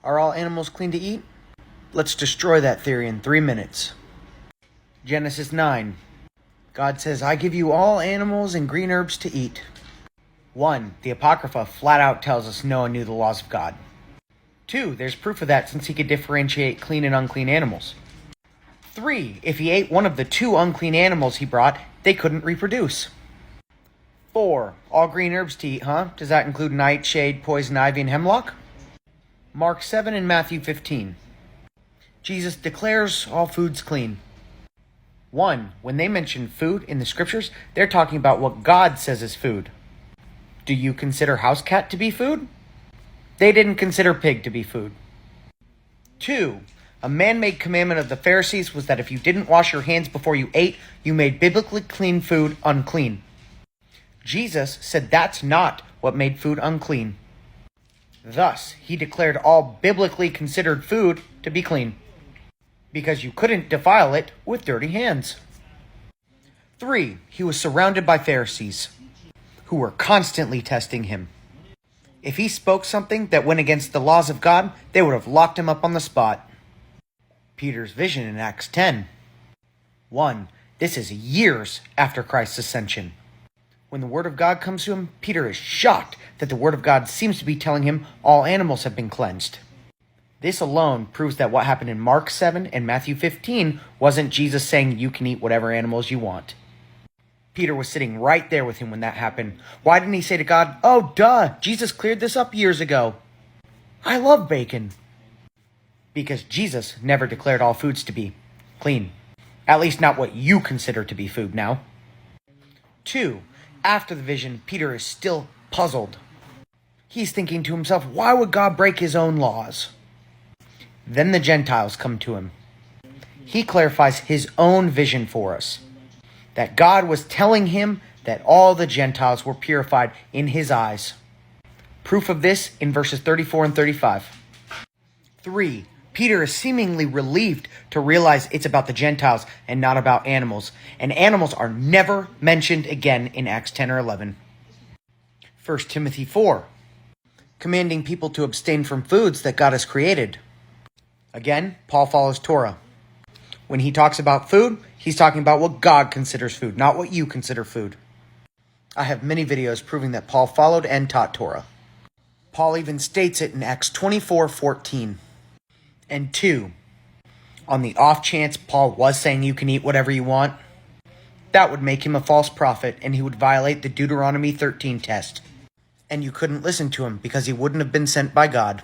Are all animals clean to eat? Let's destroy that theory in 3 minutes. Genesis 9. God says, I give you all animals and green herbs to eat. 1. The Apocrypha flat out tells us Noah knew the laws of God. 2. There's proof of that since he could differentiate clean and unclean animals. 3. If he ate one of the 2 unclean animals he brought, they couldn't reproduce. 4. All green herbs to eat, huh? Does that include nightshade, poison ivy, and hemlock? Mark 7 and Matthew 15. Jesus declares all foods clean. 1. When they mention food in the scriptures, they're talking about what God says is food. Do you consider house cat to be food? They didn't consider pig to be food. 2. A man-made commandment of the Pharisees was that if you didn't wash your hands before you ate, you made biblically clean food unclean. Jesus said that's not what made food unclean. Thus, he declared all biblically considered food to be clean, because you couldn't defile it with dirty hands. 3. He was surrounded by Pharisees, who were constantly testing him. If he spoke something that went against the laws of God, they would have locked him up on the spot. Peter's vision in Acts 10. 1. This is years after Christ's ascension. When the word of God comes to him, Peter is shocked that the word of God seems to be telling him all animals have been cleansed. This alone proves that what happened in Mark 7 and Matthew 15 wasn't Jesus saying you can eat whatever animals you want. Peter was sitting right there with him when that happened. Why didn't he say to God, oh duh, Jesus cleared this up years ago. I love bacon. Because Jesus never declared all foods to be clean. At least not what you consider to be food now. 2. After the vision, Peter is still puzzled. He's thinking to himself, why would God break his own laws? Then the Gentiles come to him. He clarifies his own vision for us, that God was telling him that all the Gentiles were purified in his eyes. Proof of this in verses 34 and 35. 3. Peter is seemingly relieved to realize it's about the Gentiles and not about animals, and animals are never mentioned again in Acts 10 or 11. 1 Timothy 4. Commanding people to abstain from foods that God has created. Again, Paul follows Torah. When he talks about food, he's talking about what God considers food, not what you consider food. I have many videos proving that Paul followed and taught Torah. Paul even states it in Acts 24:14. And 2, on the off chance Paul was saying you can eat whatever you want, that would make him a false prophet and he would violate the Deuteronomy 13 test. And you couldn't listen to him because he wouldn't have been sent by God.